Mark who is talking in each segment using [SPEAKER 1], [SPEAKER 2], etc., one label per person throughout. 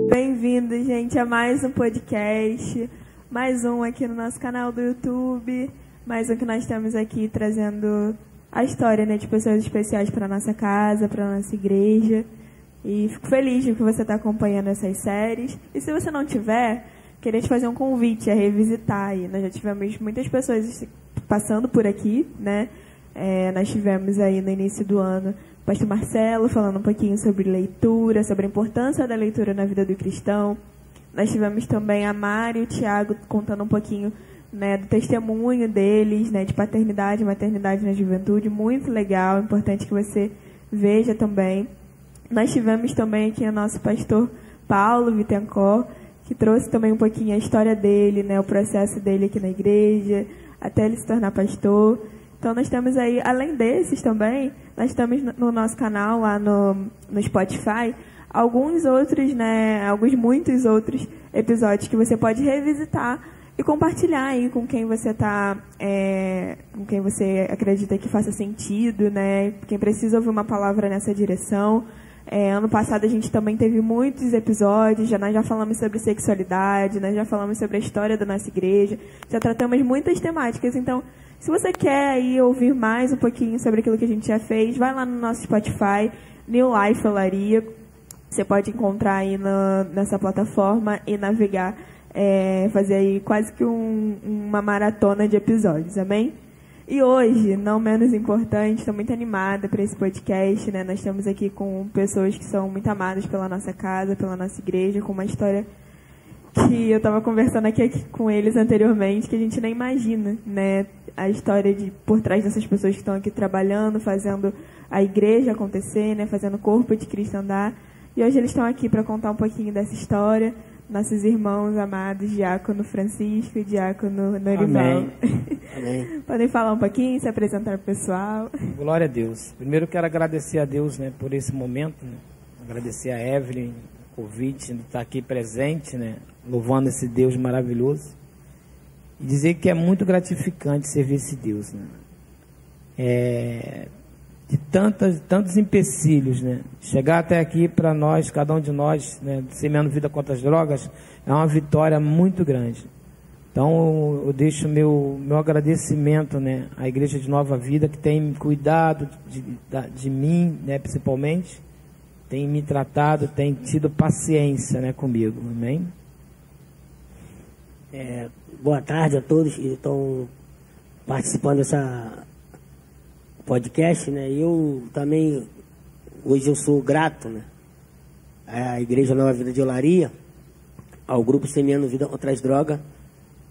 [SPEAKER 1] Bem-vindo, gente, a mais um podcast, mais um aqui no nosso canal do YouTube, mais um que nós temos aqui trazendo a história, né, de pessoas especiais para nossa casa, para nossa igreja. E fico feliz de que você está acompanhando essas séries. E se você não tiver, queria te fazer um convite a revisitar aí. Nós já tivemos muitas pessoas passando por aqui, né? Nós tivemos aí no início do ano o pastor Marcelo falando um pouquinho sobre leitura, sobre a importância da leitura na vida do cristão. Nós tivemos também a Mari e o Tiago contando um pouquinho, né, do testemunho deles, né, de paternidade e maternidade na juventude. Muito legal, importante que você veja também. Nós tivemos também aqui o nosso pastor Paulo Vittencourt, que trouxe também um pouquinho a história dele, né, o processo dele aqui na igreja, até ele se tornar pastor. Então nós temos aí, além desses também, nós temos no nosso canal, lá no Spotify, alguns outros, né, muitos outros episódios que você pode revisitar e compartilhar aí com quem você com quem você acredita que faça sentido, né, quem precisa ouvir uma palavra nessa direção. Ano passado a gente também teve muitos episódios, nós já falamos sobre sexualidade, nós já falamos sobre a história da nossa igreja, já tratamos muitas temáticas. Então, se você quer aí ouvir mais um pouquinho sobre aquilo que a gente já fez, vai lá no nosso Spotify, New Life Olaria. Você pode encontrar aí nessa plataforma e navegar, fazer aí quase que uma maratona de episódios, amém? E hoje, não menos importante, estou muito animada para esse podcast, né? Nós estamos aqui com pessoas que são muito amadas pela nossa casa, pela nossa igreja, com uma história que eu estava conversando aqui com eles anteriormente, que a gente nem imagina, né? A história por trás dessas pessoas que estão aqui trabalhando, fazendo a igreja acontecer, né? Fazendo o corpo de Cristo andar. E hoje eles estão aqui para contar um pouquinho dessa história. Nossos irmãos amados, Diácono Francisco e Diácono Norival.
[SPEAKER 2] Amém. Amém.
[SPEAKER 1] Podem falar um pouquinho, se apresentar para o pessoal.
[SPEAKER 2] Glória a Deus. Primeiro eu quero agradecer a Deus, né, por esse momento, né? Agradecer a Evelyn, o convite de estar aqui presente, né, louvando esse Deus maravilhoso. E dizer que é muito gratificante servir esse Deus, né? De tantos empecilhos, né? Chegar até aqui para nós, cada um de nós, né, semeando vida contra as drogas, é uma vitória muito grande. Então eu deixo meu agradecimento, né, à Igreja de Nova Vida, que tem cuidado de mim, né, principalmente, tem me tratado, tem tido paciência, né, comigo, amém?
[SPEAKER 3] Boa tarde a todos que estão participando dessa podcast, né? Eu também, hoje eu sou grato, né, à Igreja Nova Vida de Olaria, ao Grupo Semeando Vida contra as Drogas,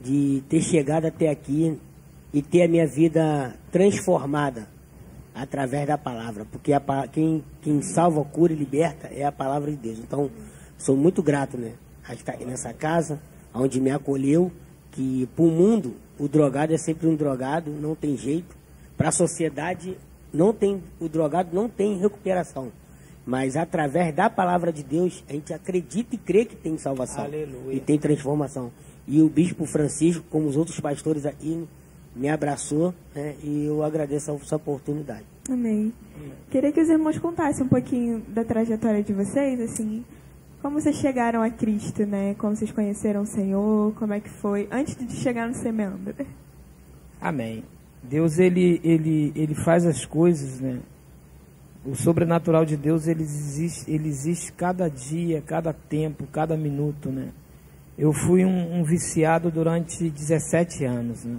[SPEAKER 3] de ter chegado até aqui e ter a minha vida transformada através da palavra, porque quem salva, cura e liberta é a palavra de Deus. Então, sou muito grato, né, a estar aqui nessa casa, onde me acolheu, que para o mundo, o drogado é sempre um drogado, não tem jeito. Para a sociedade, o drogado não tem recuperação. Mas através da palavra de Deus, a gente acredita e crê que tem salvação. Aleluia. E tem transformação. E o Bispo Francisco, como os outros pastores aqui, me abraçou, né, e eu agradeço essa oportunidade.
[SPEAKER 1] Amém. Queria que os irmãos contassem um pouquinho da trajetória de vocês, assim, como vocês chegaram a Cristo, né? Como vocês conheceram o Senhor, como é que foi, antes de chegar no Semeando.
[SPEAKER 2] Amém. Deus, ele faz as coisas, né? O sobrenatural de Deus, ele existe cada dia, cada tempo, cada minuto, né? Eu fui um viciado durante 17 anos, né?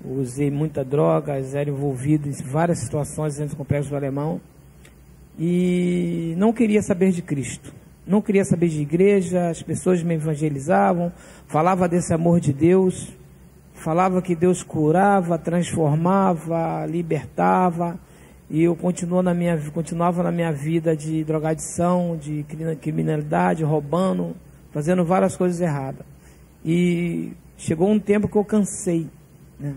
[SPEAKER 2] Usei muita droga, era envolvido em várias situações dentro do Complexo do Alemão e não queria saber de Cristo, não queria saber de igreja. As pessoas me evangelizavam, falava desse amor de Deus, falava que Deus curava, transformava, libertava, e eu continuava na minha vida de drogadição, de criminalidade, roubando, fazendo várias coisas erradas. E chegou um tempo que eu cansei, né?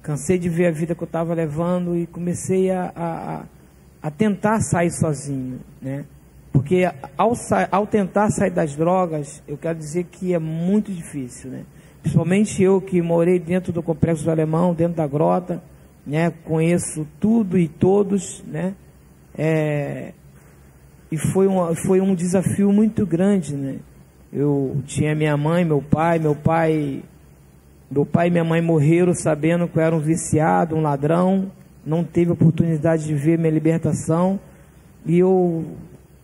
[SPEAKER 2] Cansei de ver a vida que eu estava levando e comecei a tentar sair sozinho, né? Porque ao tentar sair das drogas, eu quero dizer que é muito difícil, né? principalmente eu que morei dentro do Complexo do Alemão, dentro da grota, né, conheço tudo e todos, né, e foi um desafio muito grande, né. Eu tinha minha mãe, meu pai e minha mãe morreram sabendo que eu era um viciado, um ladrão, não teve oportunidade de ver minha libertação, e eu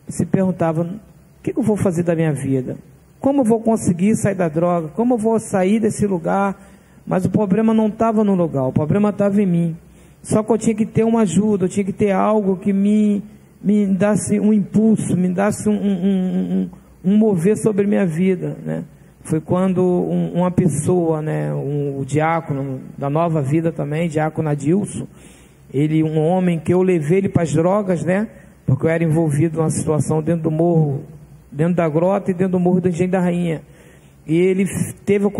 [SPEAKER 2] se perguntava, o que eu vou fazer da minha vida? Como eu vou conseguir sair da droga? Como eu vou sair desse lugar? Mas o problema não estava no lugar, o problema estava em mim. Só que eu tinha que ter uma ajuda, eu tinha que ter algo que me desse um impulso, me desse um mover sobre minha vida, né? Foi quando uma pessoa, né, o diácono da Nova Vida também, diácono Adilson, ele, um homem que eu levei ele para as drogas, né? Porque eu era envolvido numa situação dentro do morro, dentro da grota e dentro do morro do Engenho da Rainha. E ele teve a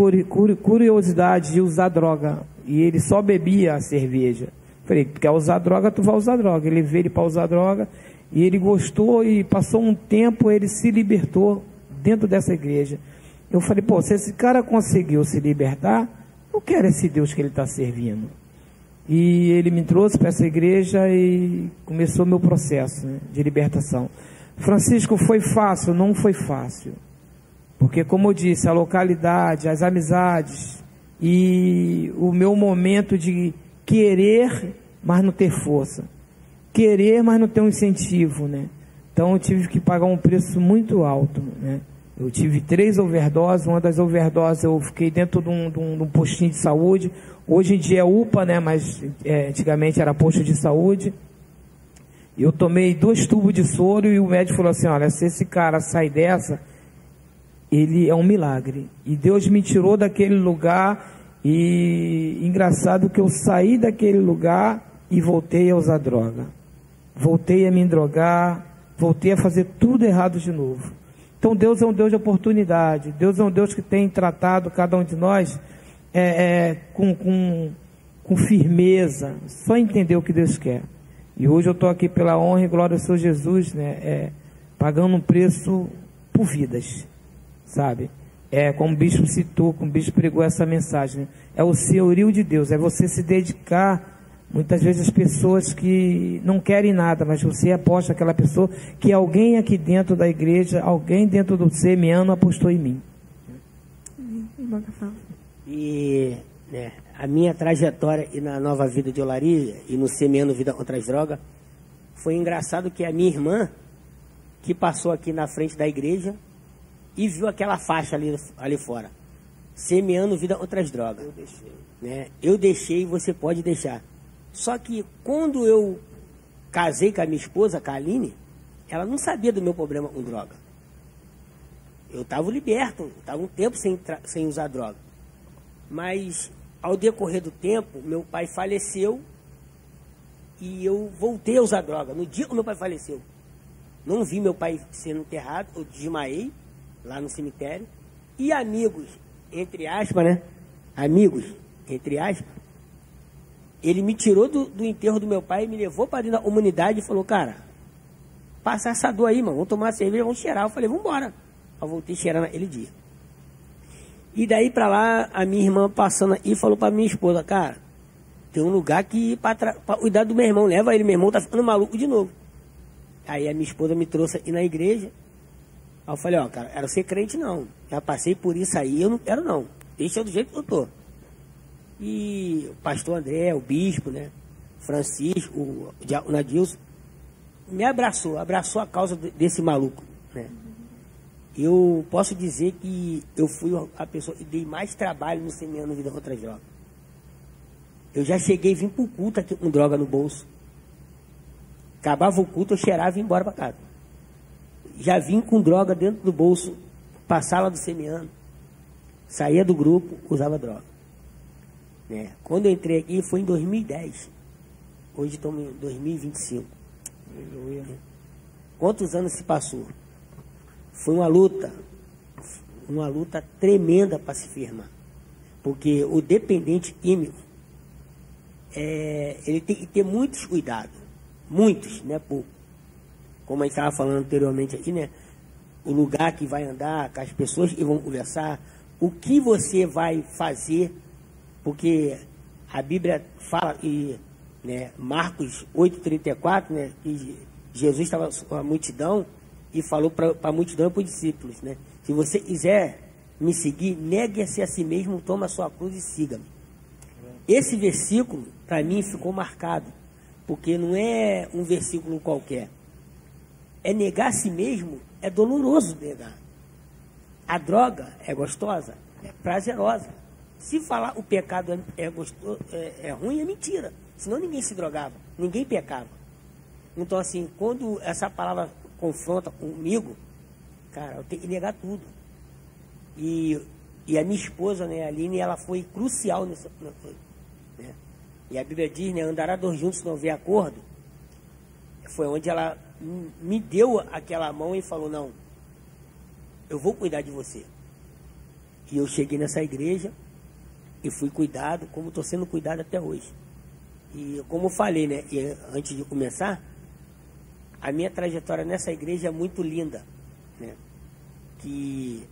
[SPEAKER 2] curiosidade de usar droga. E ele só bebia a cerveja. Falei, quer usar droga, tu vai usar droga. Ele veio para usar droga e ele gostou e passou um tempo, ele se libertou dentro dessa igreja. Eu falei, pô, se esse cara conseguiu se libertar, eu quero esse Deus que ele está servindo. E ele me trouxe para essa igreja e começou meu processo, né, de libertação. Francisco, foi fácil? Não foi fácil. Porque, como eu disse, a localidade, as amizades e o meu momento de querer, mas não ter força. Querer, mas não ter um incentivo, né? Então eu tive que pagar um preço muito alto, né? Eu tive 3 overdoses, uma das overdoses eu fiquei dentro de um postinho de saúde. Hoje em dia é UPA, né? Mas antigamente era posto de saúde. Eu tomei 2 tubos de soro e o médico falou assim, olha, se esse cara sair dessa, ele é um milagre. E Deus me tirou daquele lugar e engraçado que eu saí daquele lugar e voltei a usar droga. Voltei a me drogar, voltei a fazer tudo errado de novo. Então Deus é um Deus de oportunidade, Deus é um Deus que tem tratado cada um de nós com firmeza, só entender o que Deus quer. E hoje eu estou aqui pela honra e glória do Senhor Jesus, né, pagando um preço por vidas, sabe? Como o bispo citou, como o bispo pregou essa mensagem, é o senhorio de Deus, é você se dedicar. Muitas vezes as pessoas que não querem nada, mas você aposta aquela pessoa que alguém aqui dentro da igreja, alguém dentro do semiano apostou em mim.
[SPEAKER 3] E né, a minha trajetória e na Nova Vida de Olaria e no semiano Vida contra as Drogas, foi engraçado que a minha irmã, que passou aqui na frente da igreja e viu aquela faixa ali fora, semiano Vida contra as Drogas. Eu deixei. Né? Eu deixei, você pode deixar. Só que quando eu casei com a minha esposa, com a Aline, ela não sabia do meu problema com droga. Eu estava liberto, estava um tempo sem usar droga. Mas ao decorrer do tempo, meu pai faleceu e eu voltei a usar droga. No dia que meu pai faleceu, não vi meu pai sendo enterrado, eu desmaiei lá no cemitério. E amigos, entre aspas, né? Amigos, entre aspas, ele me tirou do enterro do meu pai, me levou para dentro da comunidade e falou, cara, passa essa dor aí, mano, vamos tomar uma cerveja, vamos cheirar. Eu falei, vamos embora. Eu voltei a cheirar naquele dia. E daí para lá, a minha irmã passando aí falou para minha esposa, cara, tem um lugar que para cuidar do meu irmão, leva ele, meu irmão tá ficando maluco de novo. Aí a minha esposa me trouxe aqui na igreja. Aí eu falei, ó, cara, era ser crente não. Já passei por isso aí, eu não quero não. Deixa eu do jeito que eu tô. E o pastor André, o bispo, né, Francisco, o diácono Adilson, me abraçou a causa desse maluco, né. Eu posso dizer que eu fui a pessoa que dei mais trabalho no semiano Vida contra as Drogas. Eu já cheguei e vim pro culto aqui com droga no bolso. Acabava o culto, eu cheirava e ia embora para casa. Já vim com droga dentro do bolso, para a sala do semiano, saía do grupo, usava droga. Quando eu entrei aqui foi em 2010. Hoje estamos em 2025. Quantos anos se passou? Foi uma luta tremenda para se firmar. Porque o dependente químico, ele tem que ter muitos cuidados. Muitos, não é pouco. Como a gente estava falando anteriormente aqui, né? O lugar que vai andar, com as pessoas que vão conversar, o que você vai fazer, porque a Bíblia fala, né, Marcos 8,34, né, que Jesus estava com a multidão e falou para a multidão e para os discípulos, né, se você quiser me seguir, negue-se a si mesmo, toma a sua cruz e siga-me. Esse versículo, para mim, ficou marcado, porque não é um versículo qualquer. É negar a si mesmo, é doloroso negar. A droga é gostosa, é prazerosa. Se falar o pecado é ruim, é mentira. Senão ninguém se drogava, ninguém pecava. Então, assim, quando essa palavra confronta comigo, cara, eu tenho que negar tudo. E a minha esposa, né, a Aline, ela foi crucial nessa coisa, né? E a Bíblia diz, né, andará dois juntos se não houver acordo. Foi onde ela me deu aquela mão e falou, não, eu vou cuidar de você. E eu cheguei nessa igreja e fui cuidado, como estou sendo cuidado até hoje. E como eu falei, né, antes de começar, a minha trajetória nessa igreja é muito linda, né? Que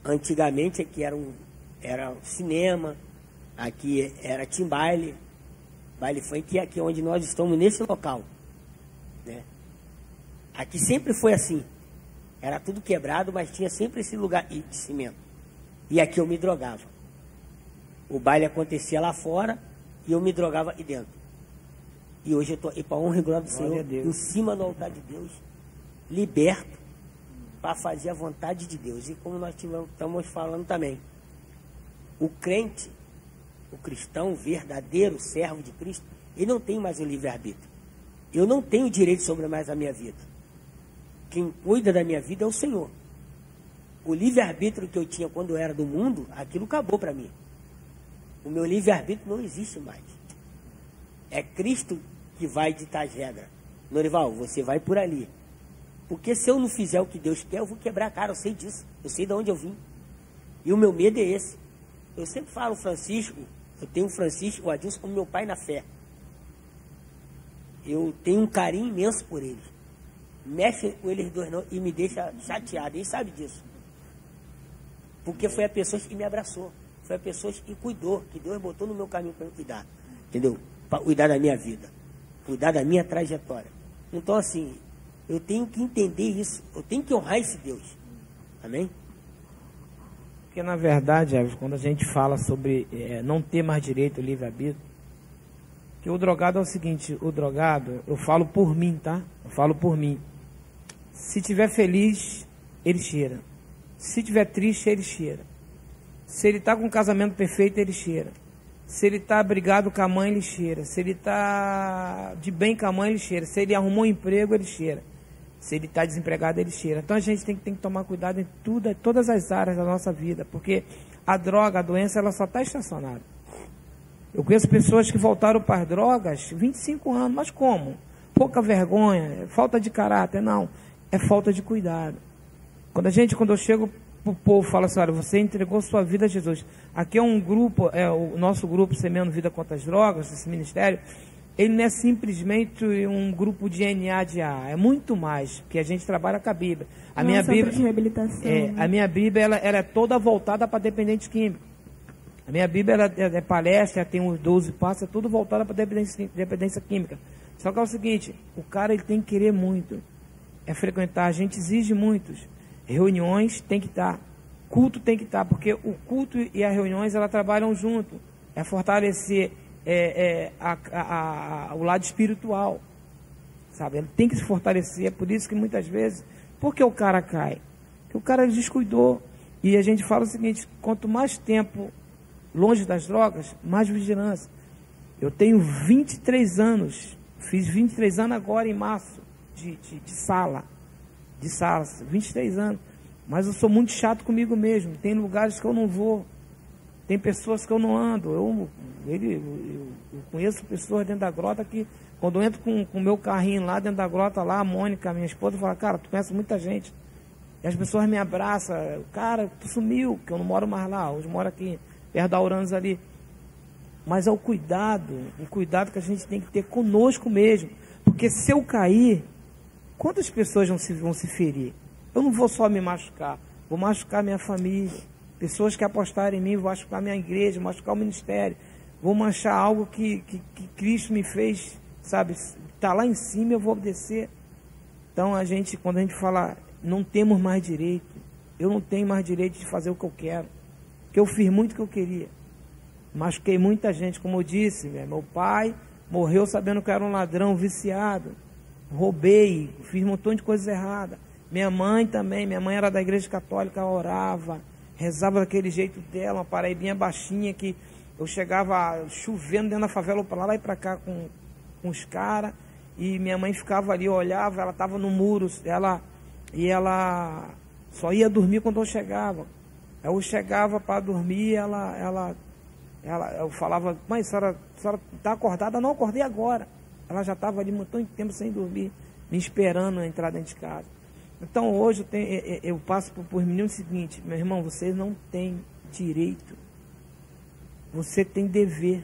[SPEAKER 3] antigamente aqui era um cinema, aqui era team baile funk, aqui onde nós estamos nesse local, né? Aqui sempre foi assim, era tudo quebrado, mas tinha sempre esse lugar de cimento. E aqui eu me drogava. O baile acontecia lá fora e eu me drogava aqui dentro. E hoje eu estou aí para a honra e glória do Senhor, em cima do altar de Deus, liberto para fazer a vontade de Deus. E como nós estamos falando também, o crente, o cristão verdadeiro, servo de Cristo, ele não tem mais o livre-arbítrio. Eu não tenho direito sobre mais a minha vida. Quem cuida da minha vida é o Senhor. O livre-arbítrio que eu tinha quando eu era do mundo, aquilo acabou para mim. O meu livre-arbítrio não existe mais. É Cristo que vai ditar as regras. Norival, você vai por ali. Porque se eu não fizer o que Deus quer, eu vou quebrar a cara, eu sei disso. Eu sei de onde eu vim. E o meu medo é esse. Eu sempre falo, Francisco, eu tenho o Francisco, o Adilson como meu pai na fé. Eu tenho um carinho imenso por eles. Mexe com eles dois não, e me deixa chateado. Eles sabem disso. Porque foi a pessoa que me abraçou. Foi a pessoa que cuidou, que Deus botou no meu caminho para eu cuidar. Entendeu? Para cuidar da minha vida. Cuidar da minha trajetória. Então, assim, eu tenho que entender isso. Eu tenho que honrar esse Deus. Amém?
[SPEAKER 2] Porque, na verdade, Everson, quando a gente fala sobre não ter mais direito ao livre-arbítrio, que o drogado é o seguinte, o drogado, eu falo por mim, tá? Eu falo por mim. Se tiver feliz, ele cheira. Se tiver triste, ele cheira. Se ele está com um casamento perfeito, ele cheira. Se ele está brigado com a mãe, ele cheira. Se ele está de bem com a mãe, ele cheira. Se ele arrumou um emprego, ele cheira. Se ele está desempregado, ele cheira. Então a gente tem que tomar cuidado em todas as áreas da nossa vida, porque a droga, a doença, ela só está estacionada. Eu conheço pessoas que voltaram para as drogas 25 anos, mas como? Pouca vergonha, falta de caráter, não. É falta de cuidado. Quando eu chego para o povo, falo assim, olha, você entregou sua vida a Jesus. Aqui é um grupo, o nosso grupo Semeando Vida contra as Drogas, esse ministério, ele não é simplesmente um grupo de NADA, é muito mais, porque a gente trabalha com a Bíblia. A minha Bíblia
[SPEAKER 1] de reabilitação, né?
[SPEAKER 2] A minha Bíblia ela é toda voltada para dependentes químicos. A minha Bíblia ela é palestra, tem os 12 passos, é tudo voltado para dependência química. Só que é o seguinte, o cara ele tem que querer muito, frequentar, a gente exige muitos. Reuniões tem que estar, culto tem que estar, porque o culto e as reuniões ela trabalham junto, é fortalecer o lado espiritual, sabe? Ele tem que se fortalecer, é por isso que muitas vezes, por que o cara cai? Porque o cara descuidou, e a gente fala o seguinte, quanto mais tempo longe das drogas, mais vigilância. Eu tenho 23 anos, fiz 23 anos agora em março, de sala, 23 anos, mas eu sou muito chato comigo mesmo, tem lugares que eu não vou, tem pessoas que eu não ando, eu conheço pessoas dentro da grota que, quando eu entro com o meu carrinho lá dentro da grota, lá a Mônica, minha esposa, fala, cara, tu conhece muita gente, e as pessoas me abraçam, cara, tu sumiu, que eu não moro mais lá, hoje eu moro aqui, perto da Uranos ali, mas é o cuidado que a gente tem que ter conosco mesmo, porque se eu cair, quantas pessoas vão se ferir? Eu não vou só me machucar, vou machucar minha família, pessoas que apostarem em mim, vou machucar a minha igreja, machucar o ministério, vou manchar algo que Cristo me fez, sabe, está lá em cima, eu vou descer. Então quando a gente fala, não temos mais direito, eu não tenho mais direito de fazer o que eu quero, porque eu fiz muito o que eu queria, machuquei muita gente, como eu disse, meu pai morreu sabendo que eu era um ladrão viciado, roubei, fiz um montão de coisas erradas. Minha mãe também, minha mãe era da igreja católica, orava, rezava daquele jeito dela, uma paraibinha baixinha, que eu chegava chovendo dentro da favela, para lá e para cá com os caras, e minha mãe ficava ali, olhava, ela estava no muro, ela só ia dormir quando eu chegava. Eu chegava para dormir, eu falava, mãe, a senhora está acordada? Não, acordei agora. Ela já estava ali um montão de tempo sem dormir, me esperando entrar dentro de casa. Então hoje eu passo por meninos o seguinte, meu irmão, vocês não têm direito, você tem dever,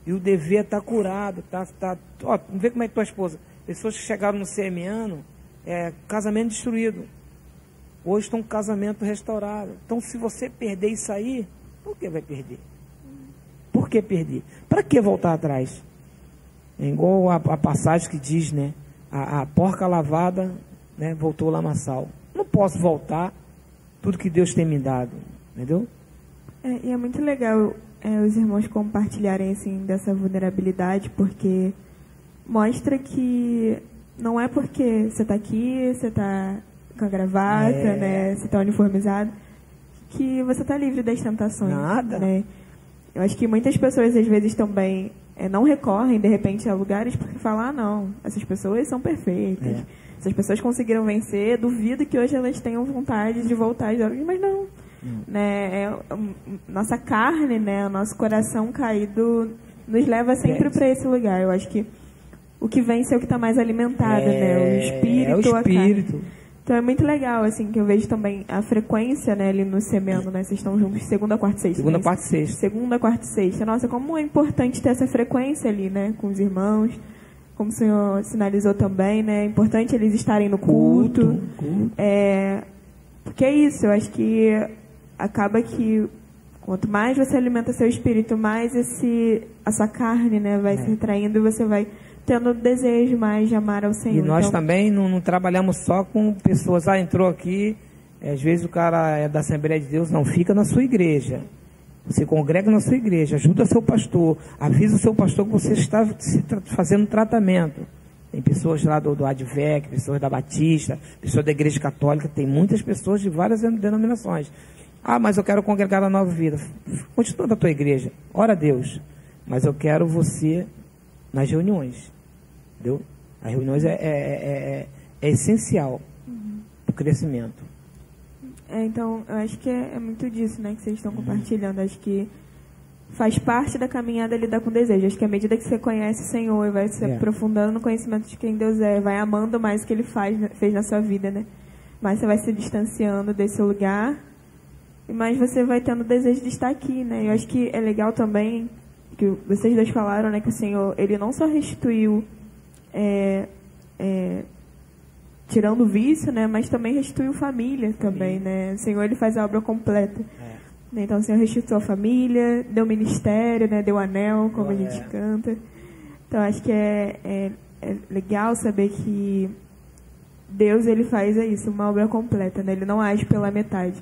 [SPEAKER 2] e o dever está curado, ó, vê como é que tua esposa, pessoas que chegaram no CMano, casamento destruído, hoje estão com casamento restaurado. Então se você perder isso aí, por que vai perder? Por que perder? Para que voltar atrás? É igual a passagem que diz, né, a porca lavada, né, voltou ao lamaçal. Não posso voltar tudo que Deus tem me dado, entendeu?
[SPEAKER 1] E é muito legal os irmãos compartilharem assim dessa vulnerabilidade, porque mostra que não é porque você está aqui, você está com a gravata, né, você está uniformizado, que você está livre das tentações.
[SPEAKER 2] Nada.
[SPEAKER 1] Né? Eu acho que muitas pessoas às vezes também não recorrem de repente a lugares porque falam, não, essas pessoas são perfeitas. Essas pessoas conseguiram vencer, duvido que hoje elas tenham vontade de voltar às drogas, mas não. Né? Nossa carne, né? O nosso coração caído nos leva sempre para esse lugar. Eu acho que o que vence é o que está mais alimentado, né? O espírito, a carne. Então é muito legal, assim, que eu vejo também a frequência, né, ali no CMano, né? Vocês estão juntos segunda, quarta e sexta.
[SPEAKER 2] Segunda, quarta e sexta.
[SPEAKER 1] Segunda, quarta e sexta. Nossa, como é importante ter essa frequência ali, né? Com os irmãos. Como o senhor sinalizou também, né? É importante eles estarem no culto. Porque é isso, eu acho que acaba que quanto mais você alimenta seu espírito, mais a sua carne, né, vai se retraindo e você vai tendo desejo mais de amar ao Senhor.
[SPEAKER 2] E nós também não trabalhamos só com pessoas, entrou aqui, às vezes o cara é da Assembleia de Deus, não, fica na sua igreja. Você congrega na sua igreja, ajuda seu pastor, avisa o seu pastor que você está fazendo tratamento. Tem pessoas lá do Advec, pessoas da Batista, pessoas da Igreja Católica, tem muitas pessoas de várias denominações. Mas eu quero congregar a Nova Vida. Continua na tua igreja, ora a Deus, mas eu quero você nas reuniões, entendeu? As reuniões é essencial para o crescimento.
[SPEAKER 1] Então, eu acho que é muito disso, né, que vocês estão compartilhando. Acho que faz parte da caminhada lidar com desejo. Acho que à medida que você conhece o Senhor e vai se aprofundando no conhecimento de quem Deus é, vai amando mais o que Ele fez na sua vida, né? Mais você vai se distanciando desse lugar e mais você vai tendo desejo de estar aqui, né? Eu acho que é legal também que vocês dois falaram, né, que o Senhor, Ele não só restituiu tirando o vício, né, mas também restituiu família também, né? O Senhor, Ele faz a obra completa. Então o Senhor restituiu a família, deu ministério, né, deu anel, como a gente canta. Então acho que é legal saber que Deus, Ele faz isso, uma obra completa, né? Ele não age pela metade.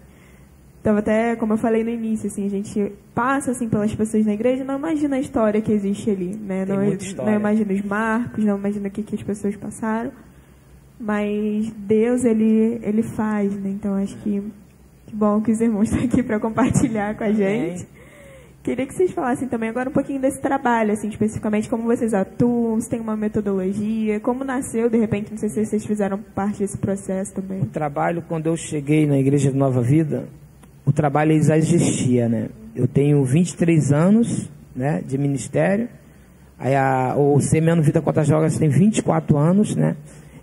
[SPEAKER 1] Então até, como eu falei no início, assim, a gente passa assim pelas pessoas na igreja, não imagina a história que existe ali, né? Não imagina os marcos, não imagina o que as pessoas passaram. Mas Deus, Ele faz, né? Então acho que bom que os irmãos estão aqui para compartilhar com a gente. Queria que vocês falassem também agora um pouquinho desse trabalho, assim, especificamente como vocês atuam, se tem uma metodologia, como nasceu, de repente, não sei se vocês fizeram parte desse processo também.
[SPEAKER 2] O trabalho, quando eu cheguei na Igreja de Nova Vida, o trabalho já existia, né? Eu tenho 23 anos, né, de ministério, aí o CMano Vida Contra as Drogas tem 24 anos, né?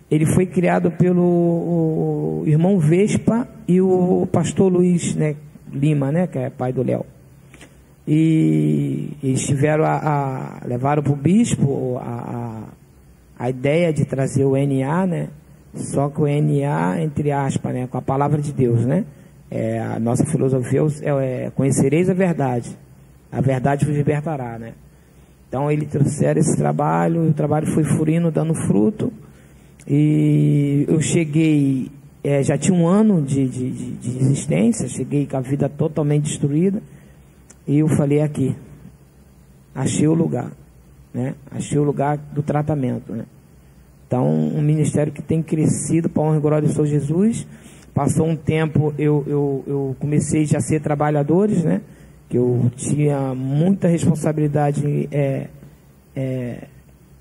[SPEAKER 2] Ele foi criado pelo irmão Vespa e o pastor Luiz, né, Lima, né, que é pai do Léo. E eles tiveram levaram para o bispo a ideia de trazer o NA, né? Só que o NA, entre aspas, né, com a palavra de Deus, né? A nossa filosofia conhecereis a verdade vos libertará, né? Então eles trouxeram esse trabalho, o trabalho foi fluindo, dando fruto, e eu cheguei, já tinha um ano de existência, cheguei com a vida totalmente destruída, e eu falei aqui, achei o lugar, né? Achei o lugar do tratamento, né? Então, um ministério que tem crescido para a honra e glória do Senhor Jesus. Passou um tempo, eu comecei já a ser trabalhadores, né? Que eu tinha muita responsabilidade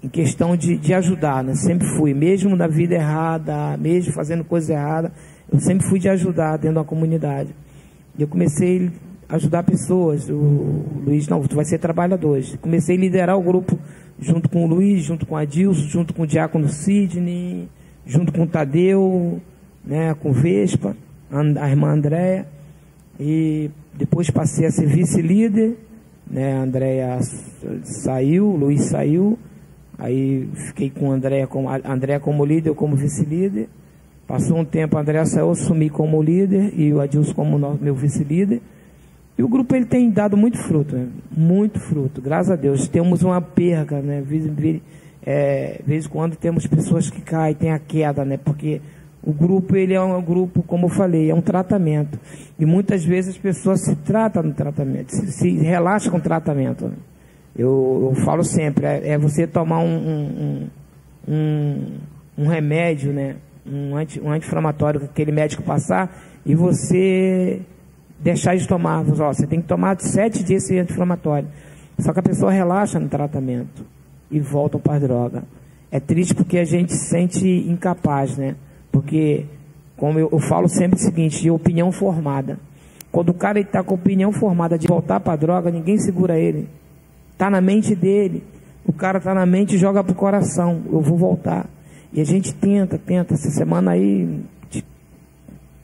[SPEAKER 2] em questão de ajudar, né? Sempre fui, mesmo na vida errada, mesmo fazendo coisa errada, eu sempre fui de ajudar dentro da comunidade. E eu comecei a ajudar pessoas. O Luiz, não, tu vai ser trabalhador. Comecei a liderar o grupo junto com o Luiz, junto com a Dilson, junto com o Diácono Sidney, junto com o Tadeu, né, com Vespa, a irmã Andréia, e depois passei a ser vice-líder, né, a Andréia saiu, o Luiz saiu, aí fiquei com a Andréia como líder, eu como vice-líder. Passou um tempo, a Andréia saiu, eu assumi como líder e o Adilson como meu vice-líder. E o grupo ele tem dado muito fruto, né? Muito fruto, graças a Deus. Temos uma perca, né? De vez em quando temos pessoas que caem, tem a queda, né? Porque o grupo, ele é um grupo, como eu falei, é um tratamento. E muitas vezes as pessoas se tratam no tratamento, se relaxam com o tratamento, né? Eu falo sempre, você tomar um remédio, né? Um anti-inflamatório que aquele médico passar, e você deixar de tomar. Você tem que tomar 7 dias esse anti-inflamatório. Só que a pessoa relaxa no tratamento e volta para a droga. É triste porque a gente se sente incapaz, né? Porque, como eu falo sempre o seguinte, de opinião formada. Quando o cara está com opinião formada de voltar para a droga, ninguém segura ele. Está na mente dele. O cara está na mente e joga para o coração. Eu vou voltar. E a gente tenta. Essa semana aí,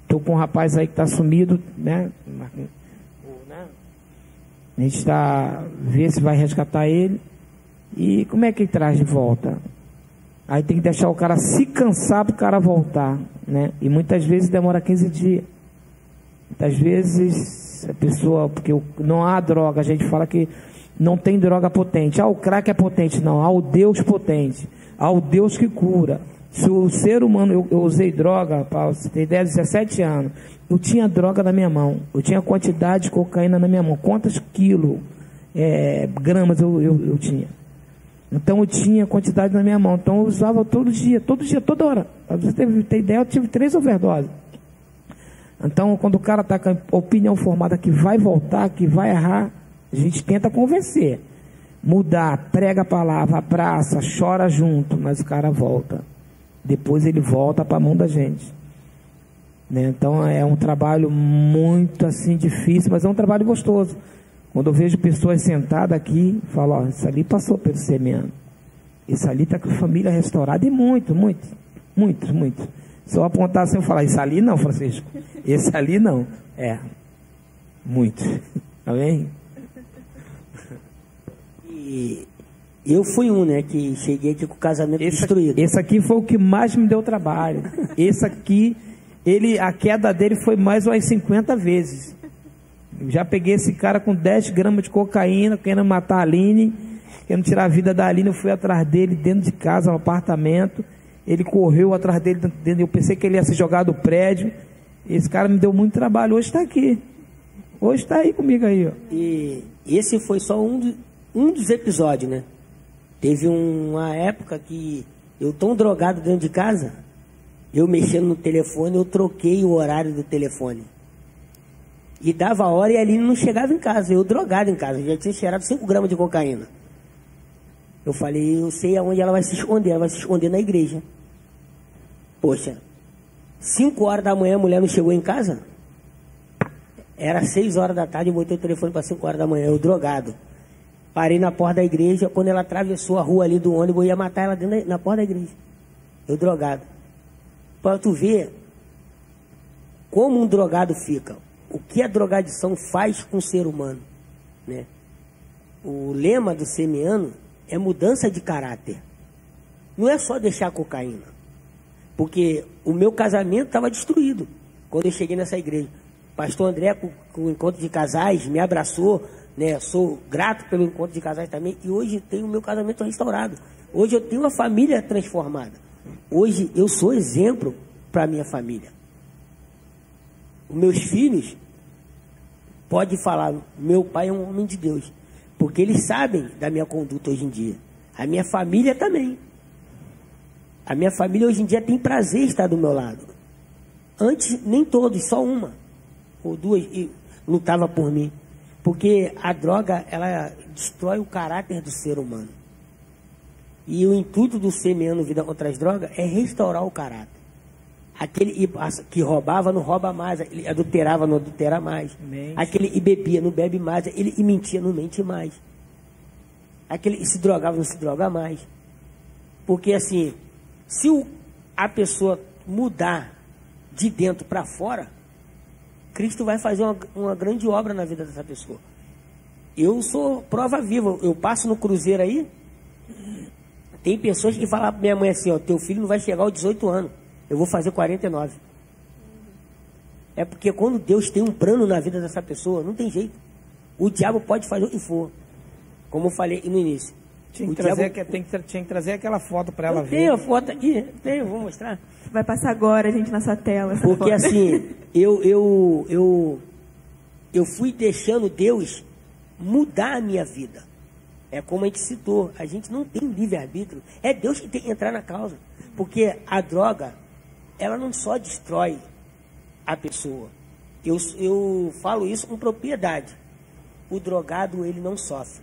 [SPEAKER 2] estou com um rapaz aí que está sumido, né? A gente está vendo se vai resgatar ele. E como é que ele traz de volta? Aí tem que deixar o cara se cansar para o cara voltar, né? E muitas vezes demora 15 dias. Muitas vezes a pessoa, porque não há droga, a gente fala que não tem droga potente. O crack é potente. Não, há o Deus potente. Há o Deus que cura. Se o ser humano, eu usei droga, para você ter ideia, 17 anos, eu tinha droga na minha mão, eu tinha quantidade de cocaína na minha mão, quantos quilos, gramas eu tinha. Então eu tinha quantidade na minha mão, então eu usava todo dia, toda hora. Para você ter ideia, eu tive 3 overdoses. Então quando o cara está com a opinião formada que vai voltar, que vai errar, a gente tenta convencer, mudar, prega a palavra, abraça, chora junto, mas o cara volta. Depois ele volta para a mão da gente, né? Então é um trabalho muito assim difícil, mas é um trabalho gostoso. Quando eu vejo pessoas sentadas aqui, falo, isso ali passou pelo semeando, isso ali está com a família restaurada, e muito. Se eu apontar assim, eu falar, isso ali não, Francisco, esse ali não, muito, amém?
[SPEAKER 3] E eu fui né, que cheguei aqui com o casamento destruído.
[SPEAKER 2] Esse aqui foi o que mais me deu trabalho. Esse aqui, a queda dele foi mais umas 50 vezes. Eu já peguei esse cara com 10 gramas de cocaína, querendo matar a Aline, querendo tirar a vida da Aline. Eu fui atrás dele dentro de casa, no apartamento. Ele correu atrás dele, eu pensei que ele ia se jogar do prédio. Esse cara me deu muito trabalho. Hoje está aqui. Hoje está aí comigo aí, ó.
[SPEAKER 3] E esse foi só um dos episódios, né? Teve uma época que eu tão drogado dentro de casa, eu mexendo no telefone, eu troquei o horário do telefone. E dava a hora e a Aline não chegava em casa, eu drogado em casa, eu já tinha cheirado 5 gramas de cocaína. Eu falei, eu sei aonde ela vai se esconder na igreja. Poxa, 5 horas da manhã a mulher não chegou em casa? Era 6 horas da tarde, eu botei o telefone para 5 horas da manhã, eu drogado. Parei na porta da igreja, quando ela atravessou a rua ali do ônibus, eu ia matar ela na porta da igreja. Eu drogado. Para tu ver como um drogado fica. O que a drogadição faz com o ser humano, né? O lema do Semeando é mudança de caráter. Não é só deixar a cocaína. Porque o meu casamento estava destruído quando eu cheguei nessa igreja. pastor André, com o encontro de casais, me abraçou, né? Sou grato pelo encontro de casais também, e hoje tenho o meu casamento restaurado. Hoje eu tenho uma família transformada. Hoje eu sou exemplo para a minha família. Os meus filhos podem falar, meu pai é um homem de Deus, porque eles sabem da minha conduta hoje em dia. A minha família também. A minha família hoje em dia tem prazer em estar do meu lado. Antes, nem todos, só uma ou duas lutava por mim. Porque a droga, ela destrói o caráter do ser humano. E o intuito do Semeando Vida contra as Drogas é restaurar o caráter. Aquele que roubava não rouba mais, ele adulterava não adultera mais.
[SPEAKER 2] Mente.
[SPEAKER 3] Aquele que bebia não bebe mais, ele mentia não mente mais. Aquele que se drogava não se droga mais. Porque assim, se a pessoa mudar de dentro para fora, Cristo vai fazer uma grande obra na vida dessa pessoa. Eu sou prova viva, eu passo no cruzeiro aí, tem pessoas que falam para minha mãe assim, ó, teu filho não vai chegar aos 18 anos, eu vou fazer 49. É porque quando Deus tem um plano na vida dessa pessoa, não tem jeito. O diabo pode fazer o que for, como eu falei no início.
[SPEAKER 2] Tinha que trazer aquela foto para ela ver.
[SPEAKER 3] Tem a foto aqui, vou mostrar.
[SPEAKER 1] Vai passar agora, gente, nessa tela. Essa
[SPEAKER 3] Porque
[SPEAKER 1] foto.
[SPEAKER 3] assim, eu fui deixando Deus mudar a minha vida. É como a gente citou, a gente não tem livre-arbítrio. É Deus que tem que entrar na causa. Porque a droga, ela não só destrói a pessoa. Eu falo isso com propriedade. O drogado, ele não sofre.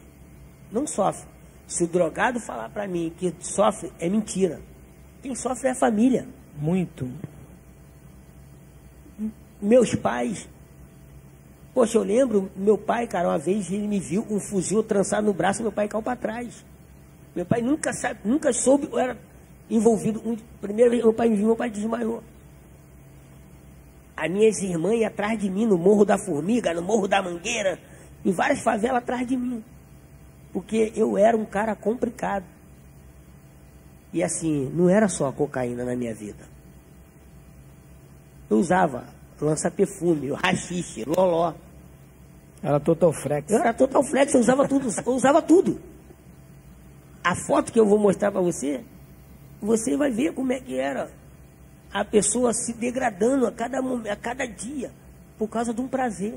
[SPEAKER 3] Não sofre. Se o drogado falar para mim que sofre, é mentira. Quem sofre é a família.
[SPEAKER 2] Muito.
[SPEAKER 3] Meus pais... Poxa, eu lembro, meu pai, cara, uma vez ele me viu com um fuzil trançado no braço, meu pai caiu para trás. Meu pai nunca soube, eu era envolvido. Primeira vez que meu pai me viu, meu pai desmaiou. As minhas irmãs iam atrás de mim no Morro da Formiga, no Morro da Mangueira, em várias favelas atrás de mim. Porque eu era um cara complicado. E assim, não era só a cocaína na minha vida. Eu usava lança-perfume, rachixe, loló.
[SPEAKER 2] Era total flex.
[SPEAKER 3] Eu era total flex, eu usava tudo. Eu usava tudo. A foto que eu vou mostrar para você, você vai ver como é que era a pessoa se degradando a cada dia por causa de um prazer.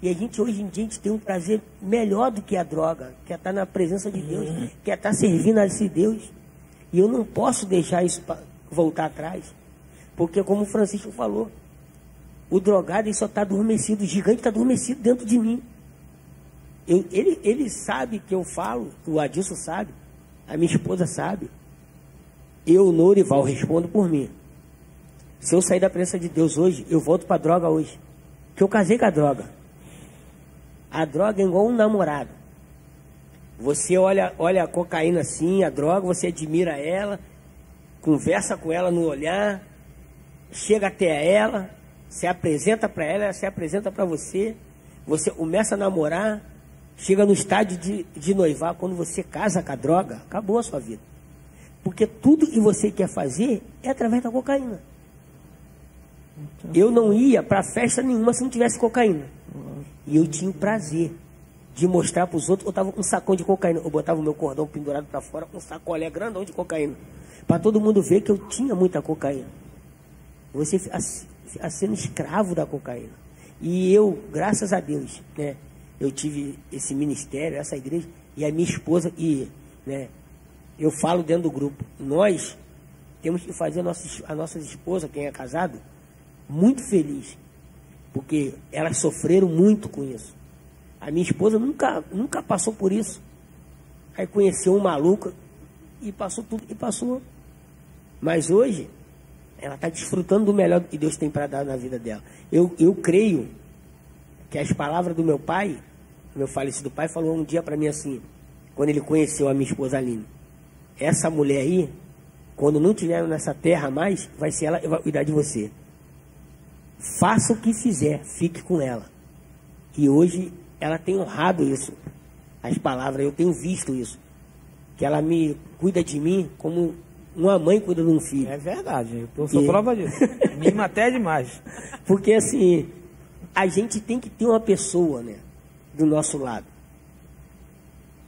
[SPEAKER 3] E a gente hoje em dia a gente tem um prazer melhor do que a droga, que é estar na presença de Deus, que é estar servindo a esse Deus. E eu não posso deixar isso voltar atrás, porque como o Francisco falou, o drogado ele só está adormecido, o gigante está adormecido dentro de mim. Ele sabe que eu falo, o Adilson sabe, a minha esposa sabe. Eu, Norival, respondo por mim. Se eu sair da presença de Deus hoje, eu volto para a droga hoje. Porque eu casei com a droga. A droga é igual um namorado. Você olha a cocaína assim, a droga, você admira ela, conversa com ela no olhar, chega até ela, se apresenta para ela se apresenta para você, você começa a namorar, chega no estádio de noivar, quando você casa com a droga, acabou a sua vida. Porque tudo que você quer fazer é através da cocaína. Eu não ia para festa nenhuma se não tivesse cocaína. E eu tinha o prazer de mostrar para os outros, eu estava com um sacão de cocaína, eu botava o meu cordão pendurado para fora, com um sacolé grandão de cocaína, para todo mundo ver que eu tinha muita cocaína. Você fica sendo escravo da cocaína. E eu, graças a Deus, né, eu tive esse ministério, essa igreja, e a minha esposa, né, eu falo dentro do grupo, nós temos que fazer a nossa esposa, quem é casado, muito feliz, porque elas sofreram muito com isso. A minha esposa nunca passou por isso. Aí conheceu um maluco e passou tudo e passou. Mas hoje ela está desfrutando do melhor que Deus tem para dar na vida dela. Eu creio que as palavras do meu pai, meu falecido pai, falou um dia para mim assim, quando ele conheceu a minha esposa Aline: essa mulher aí, quando não estiver nessa terra mais, vai ser ela que vai cuidar de você. Faça o que fizer, fique com ela. E hoje ela tem honrado isso, as palavras, eu tenho visto isso, que ela me cuida de mim como uma mãe cuida de um filho.
[SPEAKER 2] É verdade, eu sou prova disso. Mima até demais.
[SPEAKER 3] Porque assim, a gente tem que ter uma pessoa, né, do nosso lado.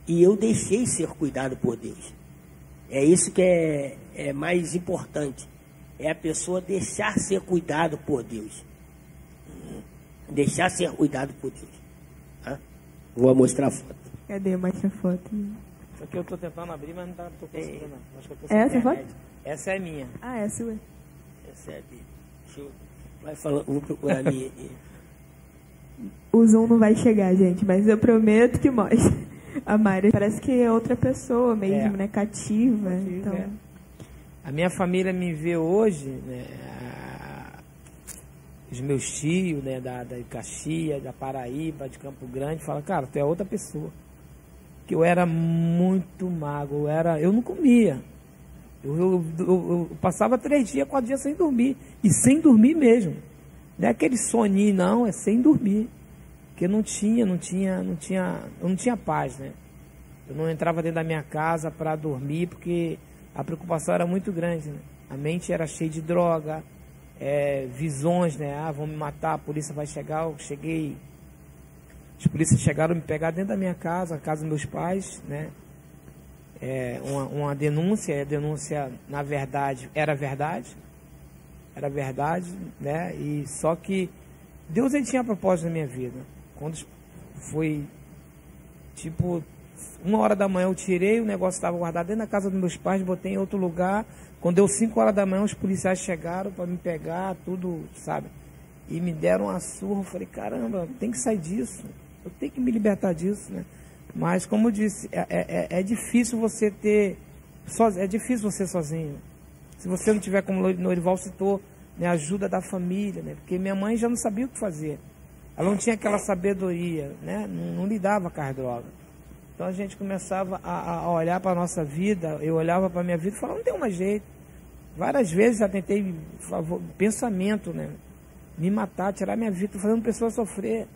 [SPEAKER 3] E eu deixei ser cuidado por Deus. É isso que é mais importante. É a pessoa deixar ser cuidado por Deus. Deixar ser cuidado por Deus. Tá? Vou mostrar a foto.
[SPEAKER 1] Cadê? Mostra a foto.
[SPEAKER 2] Isso aqui eu tô tentando abrir, mas não tô conseguindo, não. Acho que eu tô
[SPEAKER 1] sem essa
[SPEAKER 2] internet.
[SPEAKER 1] foto?
[SPEAKER 2] Essa é minha.
[SPEAKER 1] Ah, é a sua?
[SPEAKER 3] Essa é a minha. Deixa eu... Vai falando, vou procurar a minha aqui.
[SPEAKER 1] O zoom não vai chegar, gente, mas eu prometo que mostra. A Mari parece que é outra pessoa mesmo, né? Cativa. Então...
[SPEAKER 2] É. A minha família me vê hoje, né? Os meus tios, né? Da Caxias, da Paraíba, de Campo Grande, falam, cara, tu é outra pessoa. Que eu era muito magro, eu não comia. Eu passava 3 dias, 4 dias sem dormir. E sem dormir mesmo. Não é aquele soninho, não, é sem dormir. Porque eu não tinha paz, né? Eu não entrava dentro da minha casa para dormir, porque a preocupação era muito grande, né? A mente era cheia de droga, visões, né? Ah, vão me matar, a polícia vai chegar. Eu cheguei, os polícias chegaram a me pegar dentro da minha casa, a casa dos meus pais, né? Uma denúncia, a denúncia, na verdade, era verdade, né? E só que Deus, ele tinha propósito na minha vida. Quando foi, tipo, 1h da manhã eu tirei, o negócio estava guardado dentro da casa dos meus pais, botei em outro lugar. Quando deu 5h da manhã, os policiais chegaram para me pegar, tudo, sabe? E me deram uma surra. Eu falei, caramba, tem que sair disso, eu tenho que me libertar disso, né? Mas, como eu disse, é difícil você ter, é difícil você sozinho. Se você não tiver, como o Norival citou, né, ajuda da família, né? Porque minha mãe já não sabia o que fazer. Ela não tinha aquela sabedoria, né? Não lidava com as drogas. Então a gente começava a olhar para a nossa vida, eu olhava para a minha vida e falava, não tem mais jeito. Várias vezes já tentei, pensamento, né? Me matar, tirar minha vida, fazendo pessoas sofrer,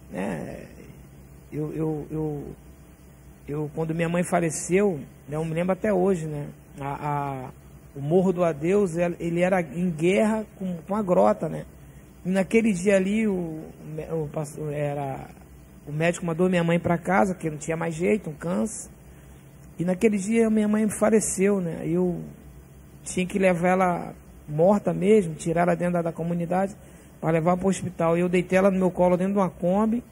[SPEAKER 2] né? Quando minha mãe faleceu, né, eu me lembro até hoje, né? O Morro do Adeus, ele era em guerra com a grota, né? E naquele dia ali, o médico mandou minha mãe para casa, porque não tinha mais jeito, um câncer. E naquele dia minha mãe faleceu, né? Eu tinha que levar ela morta mesmo, tirar ela dentro da comunidade para levar para o hospital. E eu deitei ela no meu colo dentro de uma Kombi.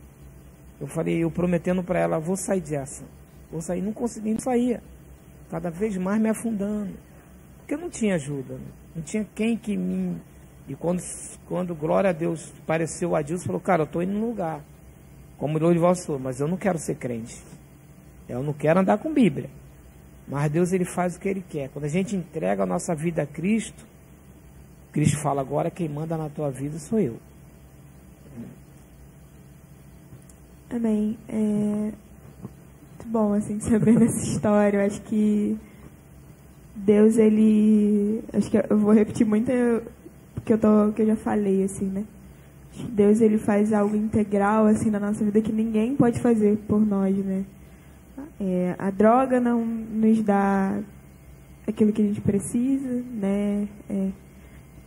[SPEAKER 2] Eu falei, eu prometendo para ela, vou sair dessa. Vou sair, não consegui, não saía. Cada vez mais me afundando. Porque eu não tinha ajuda, né? Não tinha quem que me... E quando glória a Deus, apareceu o Adilson, falou, cara, eu estou indo num lugar, como o Lorival falou, mas eu não quero ser crente. Eu não quero andar com Bíblia. Mas Deus, ele faz o que ele quer. Quando a gente entrega a nossa vida a Cristo, Cristo fala, agora quem manda na tua vida sou eu.
[SPEAKER 1] Amém. Muito bom, assim, saber dessa história. Eu acho que Deus, ele... Acho que eu vou repetir muito o que eu já falei, assim, né? Deus, ele faz algo integral, assim, na nossa vida que ninguém pode fazer por nós, né? A droga não nos dá aquilo que a gente precisa, né?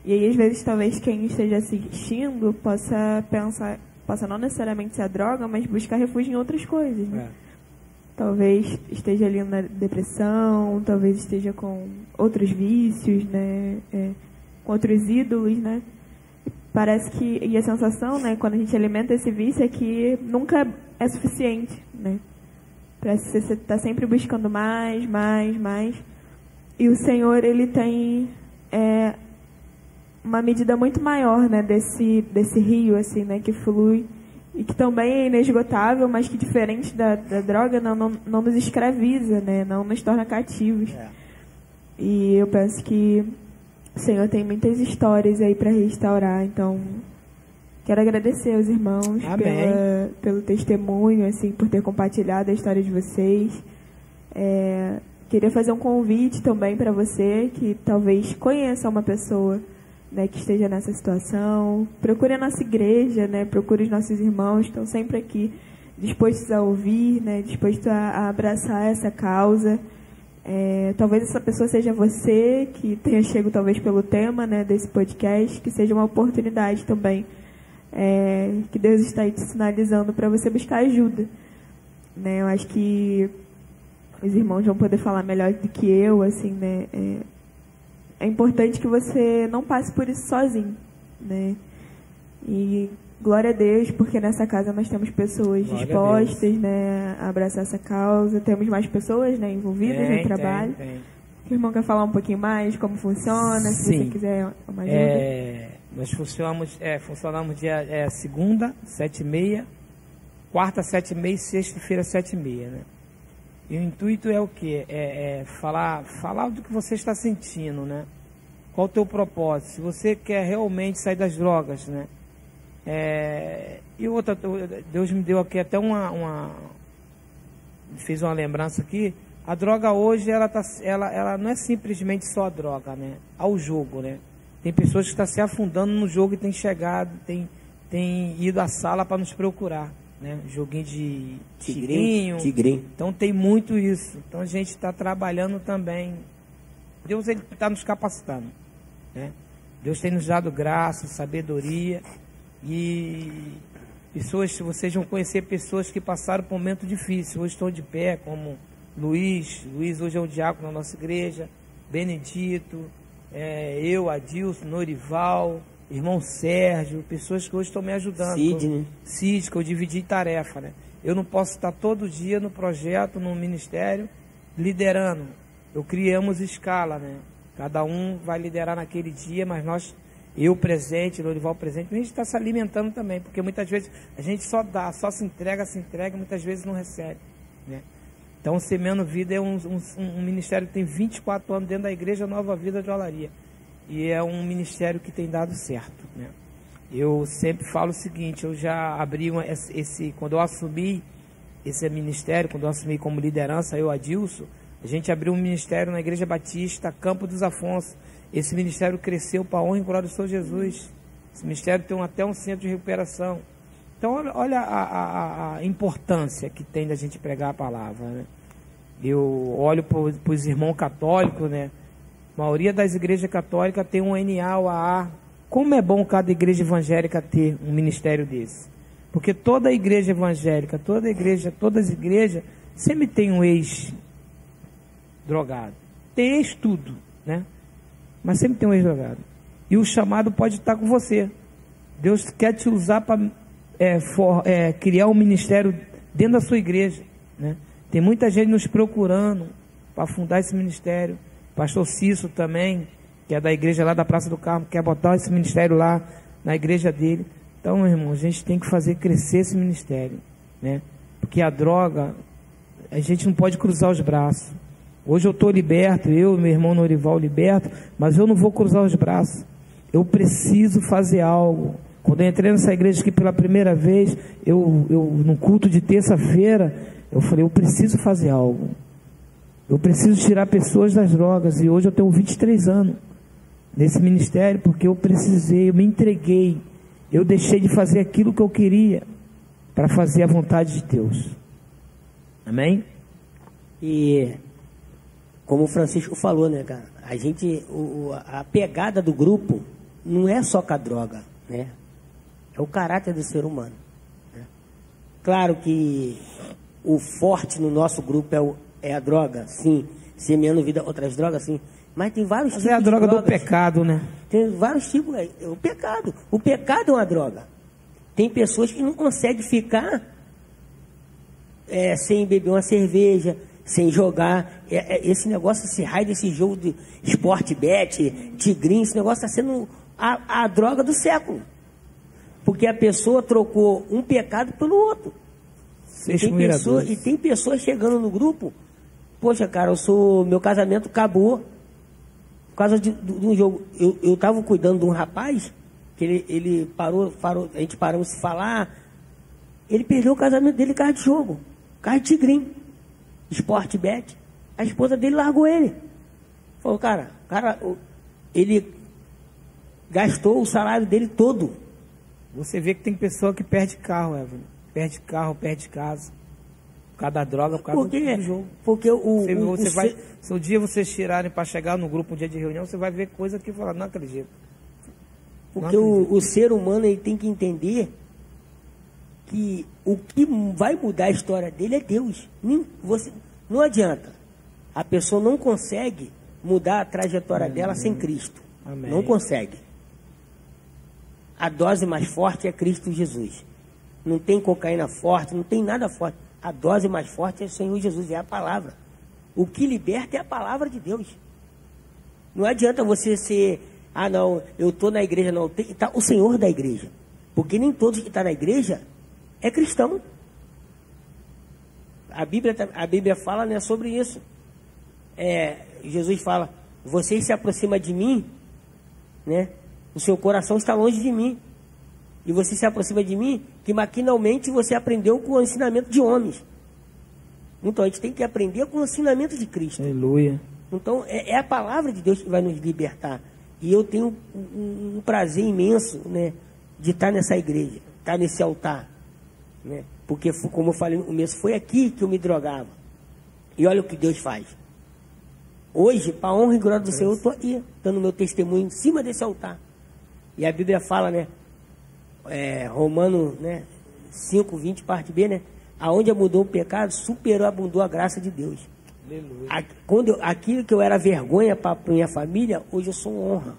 [SPEAKER 1] E aí, às vezes, talvez quem esteja assistindo possa pensar, possa não necessariamente ser a droga, mas buscar refúgio em outras coisas, né? Talvez esteja ali na depressão, talvez esteja com outros vícios, né? Com outros ídolos, né? Parece que, e a sensação, né, quando a gente alimenta esse vício, é que nunca é suficiente, né? Parece que você está sempre buscando mais. E o Senhor, ele tem uma medida muito maior, né, desse rio, assim, né, que flui e que também é inesgotável, mas que, diferente da droga, não nos escraviza, né, não nos torna cativos. E eu penso que o Senhor tem muitas histórias aí para restaurar, então quero agradecer aos irmãos pelo testemunho, assim, por ter compartilhado a história de vocês. Queria fazer um convite também para você que talvez conheça uma pessoa, né, que esteja nessa situação. Procure a nossa igreja, né, procure os nossos irmãos, estão sempre aqui dispostos a ouvir, né, dispostos a abraçar essa causa. Talvez essa pessoa seja você, que tenha chego talvez pelo tema, né, desse podcast, que seja uma oportunidade também que Deus está aí te sinalizando para você buscar ajuda, né? Eu acho que os irmãos vão poder falar melhor do que eu, assim, né? É importante que você não passe por isso sozinho, né? E glória a Deus, porque nessa casa nós temos pessoas dispostas, né, a abraçar essa causa. Temos mais pessoas, né, envolvidas no trabalho. O irmão quer falar um pouquinho mais como funciona, se você quiser uma ajuda.
[SPEAKER 2] Nós funcionamos dia segunda, 7h30, quarta, 7h30 e sexta-feira, 7h30, né? E o intuito é o quê? Falar do que você está sentindo, né? Qual o teu propósito? Se você quer realmente sair das drogas, né? E outra, Deus me deu aqui até fez uma lembrança aqui. A droga hoje, ela não é simplesmente só a droga, né? Ao jogo, né? Tem pessoas que estão se afundando no jogo e têm chegado, têm ido à sala para nos procurar, né? Joguinho de tigrinho. Então tem muito isso. Então a gente está trabalhando também. Deus está nos capacitando, né? Deus tem nos dado graça, sabedoria. E pessoas, vocês vão conhecer pessoas que passaram por um momento difícil, hoje estão de pé, como Luiz hoje é um diácono na nossa igreja, Benedito, eu, Adilson, Norival, irmão Sérgio, pessoas que hoje estão me ajudando. Cid, que eu dividi tarefa, né? Eu não posso estar todo dia no projeto, no ministério, liderando. Criamos escala, né? Cada um vai liderar naquele dia, mas eu presente, Norival presente, a gente está se alimentando também, porque muitas vezes a gente só dá, só se entrega, muitas vezes não recebe, né? Então, o Semeando Vida é um ministério que tem 24 anos dentro da Igreja Nova Vida de Olaria, e é um ministério que tem dado certo, né? Eu sempre falo o seguinte, eu já abri quando eu assumi esse ministério, quando eu assumi como liderança, eu, Adilson, a gente abriu um ministério na Igreja Batista, Campo dos Afonso. Esse ministério cresceu para a honra e glória do Senhor Jesus. Esse ministério tem até um centro de recuperação. Então, olha a importância que tem da gente pregar a palavra, né? Eu olho para os irmãos católicos, né? A maioria das igrejas católicas tem um NA ou AA. Como é bom cada igreja evangélica ter um ministério desse? Porque toda igreja evangélica, todas as igrejas, sempre tem um ex-drogado. Tem ex-tudo, né? Mas sempre tem um ex-drogado. E o chamado pode estar com você. Deus quer te usar para criar um ministério dentro da sua igreja, né? Tem muita gente nos procurando para fundar esse ministério. Pastor Cício também, que é da igreja lá da Praça do Carmo, quer botar esse ministério lá na igreja dele. Então, meu irmão, a gente tem que fazer crescer esse ministério, né? Porque a droga, a gente não pode cruzar os braços. Hoje eu estou liberto, eu e meu irmão Norival liberto, mas eu não vou cruzar os braços. Eu preciso fazer algo. Quando eu entrei nessa igreja aqui pela primeira vez, no culto de terça-feira, eu falei, eu preciso fazer algo. Eu preciso tirar pessoas das drogas. E hoje eu tenho 23 anos nesse ministério, porque eu me entreguei. Eu deixei de fazer aquilo que eu queria para fazer a vontade de Deus. Amém?
[SPEAKER 3] E como o Francisco falou, né, cara? A pegada do grupo não é só com a droga, né? É o caráter do ser humano, né? Claro que o forte no nosso grupo é a droga, sim. Semeando Vida, outras drogas, sim. Mas tem vários tipos de drogas.
[SPEAKER 2] É a droga do pecado, né?
[SPEAKER 3] Tem vários tipos. O pecado. O pecado é uma droga. Tem pessoas que não conseguem ficar sem beber uma cerveja, sem jogar. Esse negócio, esse raio desse jogo de Sport Bet, Tigrinho, esse negócio está sendo a droga do século. Porque a pessoa trocou um pecado pelo outro. E tem pessoas chegando no grupo, poxa, cara, meu casamento acabou por causa de um jogo. Eu estava cuidando de um rapaz, que ele parou, a gente parou de se falar, ele perdeu o casamento dele por causa de jogo, por causa de Tigrinho, Sport Bet. A esposa dele largou ele. Falou, cara, ele gastou o salário dele todo.
[SPEAKER 2] Você vê que tem pessoa que perde carro, Evelyn. Perde carro, perde casa. Por causa da droga, por causa do jogo.
[SPEAKER 3] Porque
[SPEAKER 2] se um dia vocês tirarem para chegar no grupo, um dia de reunião, você vai ver coisa que fala, não acredito.
[SPEAKER 3] Porque o ser humano ele tem que entender que o que vai mudar a história dele é Deus. Não adianta. A pessoa não consegue mudar a trajetória dela sem Cristo.
[SPEAKER 2] Amém.
[SPEAKER 3] Não consegue. A dose mais forte é Cristo Jesus. Não tem cocaína forte, não tem nada forte. A dose mais forte é o Senhor Jesus, é a palavra. O que liberta é a palavra de Deus. Não adianta você ser, não, eu estou na igreja, não, está o Senhor da igreja. Porque nem todos que estão na igreja é cristão. A Bíblia fala, né, sobre isso. Jesus fala, vocês se aproximam de mim, né? O seu coração está longe de mim. E você se aproxima de mim, que maquinalmente você aprendeu com o ensinamento de homens. Então a gente tem que aprender com o ensinamento de Cristo.
[SPEAKER 2] Aleluia.
[SPEAKER 3] Então é a palavra de Deus que vai nos libertar. E eu tenho um prazer imenso, né, de estar nessa igreja, estar nesse altar, né? Porque, como eu falei no começo, foi aqui que eu me drogava. E olha o que Deus faz. Hoje, para a honra e glória do Senhor, eu estou aqui, dando meu testemunho em cima desse altar. E a Bíblia fala, né, Romanos, né, 5:20, parte B, né, aonde mudou o pecado, superabundou a graça de Deus. Aleluia. Aquilo que eu era vergonha para minha família, hoje eu sou honra.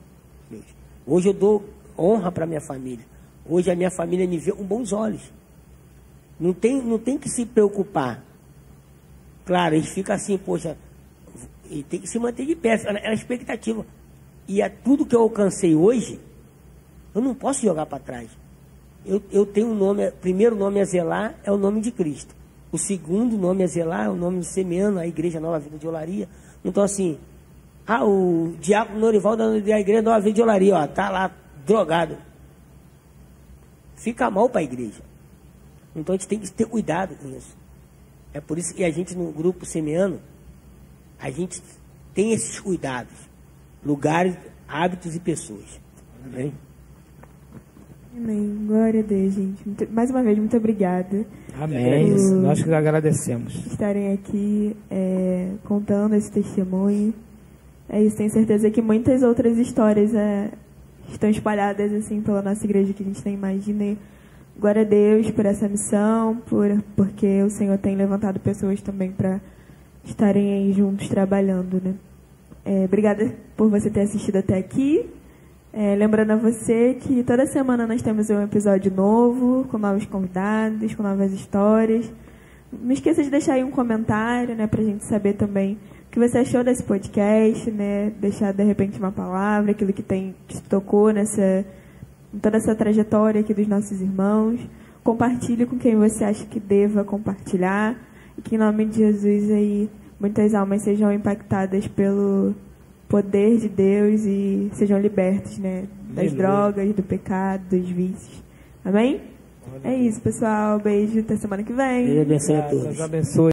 [SPEAKER 3] Deus. Hoje eu dou honra para minha família. Hoje a minha família me vê com bons olhos. Não tem que se preocupar. Claro, eles ficam assim, poxa, e tem que se manter de pé, é a expectativa. E tudo que eu alcancei hoje, eu não posso jogar para trás. Eu tenho um nome, o primeiro nome a zelar é o nome de Cristo. O segundo nome a zelar é o nome do Semeano, a Igreja Nova Vida de Olaria. Então assim, o diácono Norival da Igreja Nova Vida de Olaria, ó, tá lá drogado. Fica mal para a igreja. Então a gente tem que ter cuidado com isso. É por isso que a gente no grupo Semeano, a gente tem esses cuidados. Lugares, hábitos e pessoas. Amém?
[SPEAKER 1] Amém. Glória a Deus, gente. Mais uma vez, muito obrigada.
[SPEAKER 2] Amém. Nós que agradecemos.
[SPEAKER 1] Estarem aqui contando esse testemunho. É isso, tenho certeza que muitas outras histórias estão espalhadas assim pela nossa igreja que a gente nem imagina. Glória a Deus por essa missão, porque o Senhor tem levantado pessoas também para estarem aí juntos trabalhando, né? Obrigada por você ter assistido até aqui. Lembrando a você que toda semana nós temos um episódio novo, com novos convidados, com novas histórias. Não esqueça de deixar aí um comentário, né, pra gente saber também o que você achou desse podcast, né? Deixar de repente uma palavra, aquilo que te tocou em toda essa trajetória aqui dos nossos irmãos. Compartilhe com quem você acha que deva compartilhar. E que em nome de Jesus aí muitas almas sejam impactadas pelo poder de Deus e sejam libertos, né, das drogas, do pecado, dos vícios. Amém? É isso, pessoal. Beijo, até semana que vem.
[SPEAKER 3] Deus abençoe a todos.
[SPEAKER 2] Deus abençoe.